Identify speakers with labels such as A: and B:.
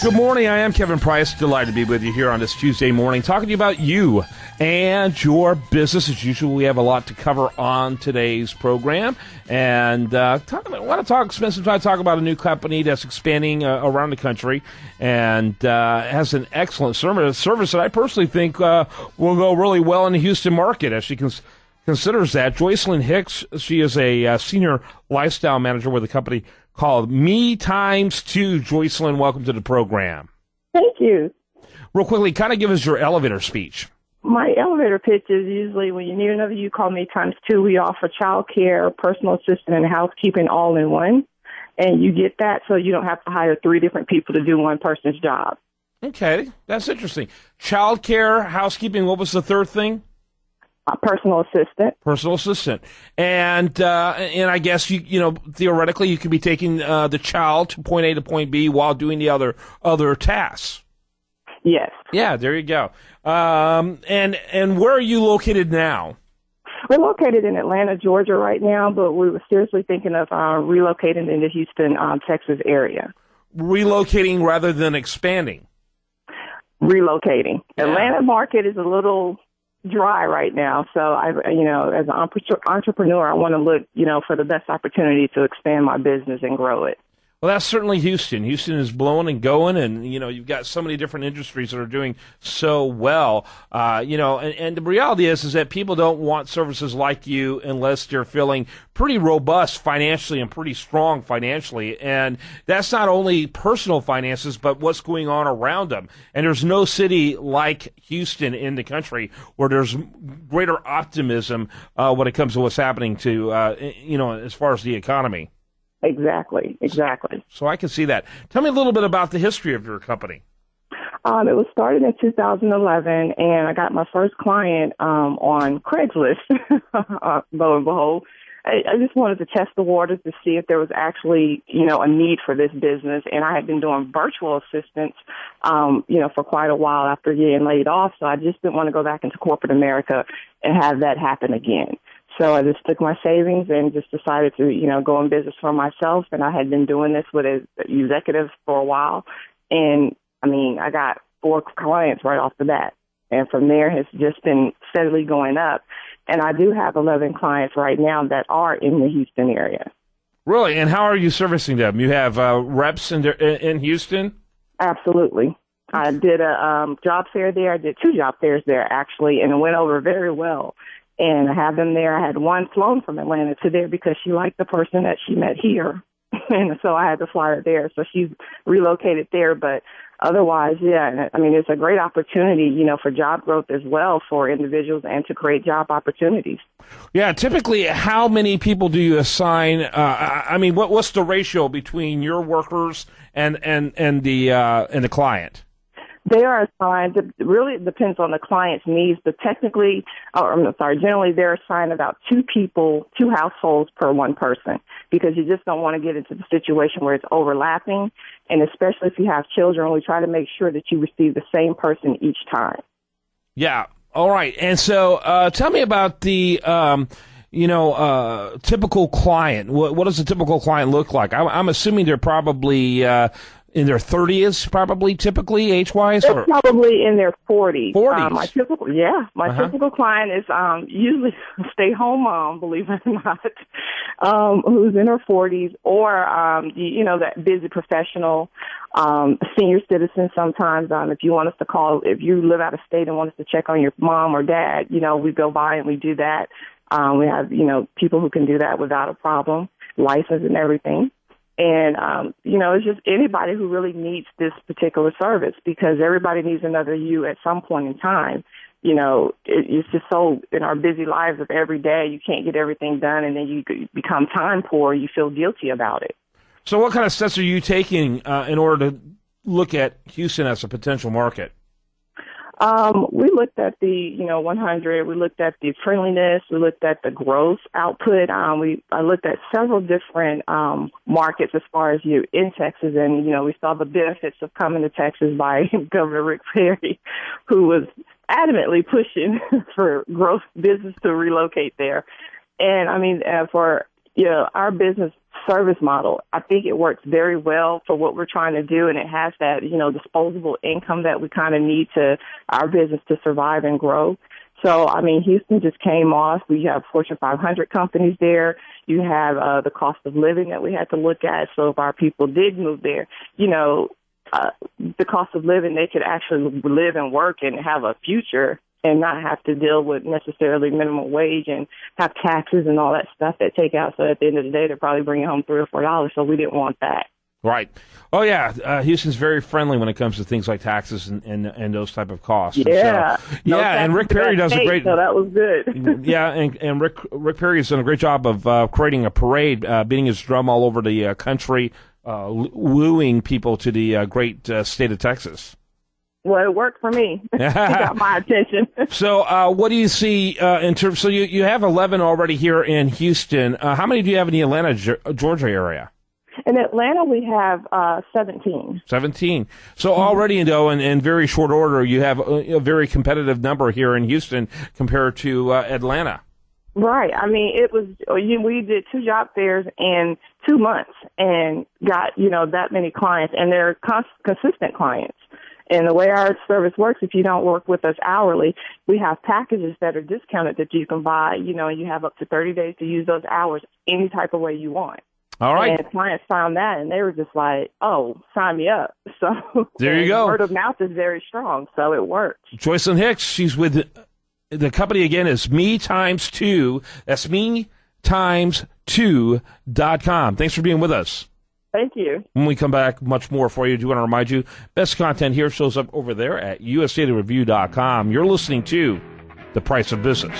A: Good morning. I am Kevin Price. Delighted to be with you here on this Tuesday morning, talking to you about you and your business. As usual, we have a lot to cover on today's program, and want to spend some time talking about a new company that's expanding around the country and has an excellent service that I personally think will go really well in the Houston market as she considers that. Jocelyn Hicks, she is a senior lifestyle manager with a company called Me Times 2. Jocelyn, welcome to the program.
B: Thank you.
A: Real quickly, kind of give us your elevator speech.
B: My elevator pitch is usually when you need another you, call Me Times 2. We offer childcare, personal assistant, and housekeeping all in one. And you get that so you don't have to hire 3 different people to do one person's job.
A: Okay, that's interesting. Childcare, housekeeping, what was the third thing?
B: Personal assistant.
A: Personal assistant. And I guess, you theoretically, you could be taking the child to point A to point B while doing the other tasks.
B: Yes.
A: Yeah, there you go. And where are you located now?
B: We're located in Atlanta, Georgia right now, but we were seriously thinking of relocating into Houston, Texas area.
A: Relocating rather than expanding?
B: Relocating.
A: Yeah.
B: Atlanta market is a little dry right now, so as an entrepreneur, I want to look, for the best opportunity to expand my business and grow it.
A: Well, that's certainly Houston. Houston is blowing and going, and, you've got so many different industries that are doing so well. And the reality is that people don't want services like you unless they're feeling pretty robust financially and pretty strong financially. And that's not only personal finances, but what's going on around them. And there's no city like Houston in the country where there's greater optimism when it comes to what's happening to, as far as the economy.
B: Exactly.
A: So I can see that. Tell me a little bit about the history of your company.
B: It was started in 2011, and I got my first client on Craigslist, lo and behold. I just wanted to test the waters to see if there was actually, a need for this business. And I had been doing virtual assistance, for quite a while after getting laid off. So I just didn't want to go back into corporate America and have that happen again. So I just took my savings and just decided to, go in business for myself. And I had been doing this with executives for a while. And, I got 4 clients right off the bat. And from there, it's just been steadily going up. And I do have 11 clients right now that are in the Houston area.
A: Really? And how are you servicing them? You have reps in Houston?
B: Absolutely. I did a job fair there. I did 2 job fairs there, actually, and it went over very well. And I have them there. I had one flown from Atlanta to there because she liked the person that she met here. And so I had to fly her there. So she's relocated there. But otherwise, yeah, it's a great opportunity, for job growth as well for individuals and to create job opportunities.
A: Yeah, typically, how many people do you assign? What's the ratio between your workers and the client?
B: They are assigned, it really depends on the client's needs, but generally they're assigned about 2 people, 2 households per 1 person, because you just don't want to get into the situation where it's overlapping. And especially if you have children, we try to make sure that you receive the same person each time.
A: Yeah. All right. And so tell me about the, typical client. What does a typical client look like? I'm assuming they're probably in their 30s, probably, typically, age-wise?
B: They're probably in their 40s.
A: 40s?
B: My typical client is usually a stay-home mom, believe it or not, who's in her 40s, or, that busy professional, senior citizen sometimes. If you want us to call, if you live out of state and want us to check on your mom or dad, we go by and we do that. We have, people who can do that without a problem, license and everything. And, it's just anybody who really needs this particular service, because everybody needs another you at some point in time. It's just so in our busy lives of every day, you can't get everything done, and then you become time poor. You feel guilty about it.
A: So what kind of steps are you taking in order to look at Houston as a potential market?
B: We looked at the, 100. We looked at the friendliness. We looked at the growth output. I looked at several different markets as far as in Texas, and we saw the benefits of coming to Texas by Governor Rick Perry, who was adamantly pushing for growth business to relocate there. And for our business service model. I think it works very well for what we're trying to do, and it has that, disposable income that we kind of need to our business to survive and grow. So, I mean, Houston just came off. We have Fortune 500 companies there. You have the cost of living that we had to look at. So if our people did move there, the cost of living, they could actually live and work and have a future and not have to deal with necessarily minimum wage and have taxes and all that stuff that take out. So at the end of the day, they're probably bringing home $3 or $4. So we didn't want that.
A: Right. Oh, yeah. Houston's very friendly when it comes to things like taxes and those type of costs.
B: Yeah.
A: And Rick Perry does a great.
B: So that was good.
A: Yeah, and Rick Perry has done a great job of creating a parade, beating his drum all over the country, wooing people to the great state of Texas.
B: Well, it worked for me. It got my attention.
A: So what do you see in terms? So you have 11 already here in Houston. How many do you have in the Atlanta, Georgia area?
B: In Atlanta, we have 17.
A: 17. So already, though, in very short order, you have a very competitive number here in Houston compared to Atlanta.
B: Right. I mean, it was, we did 2 job fairs in 2 months and got, that many clients, and they're consistent clients. And the way our service works, if you don't work with us hourly, we have packages that are discounted that you can buy, and you have up to 30 days to use those hours any type of way you want.
A: All right.
B: And clients found that, and they were just like, oh, sign me up. So
A: there you go.
B: Word of mouth is very strong, so it works.
A: Jocelyn Hicks, she's with the company again is Me Times 2. That's MeTimes2.com. Thanks for being with us.
B: Thank you.
A: When we come back, much more for you. I do want to remind you, best content here shows up over there at USDataReview.com. You're listening to The Price of Business.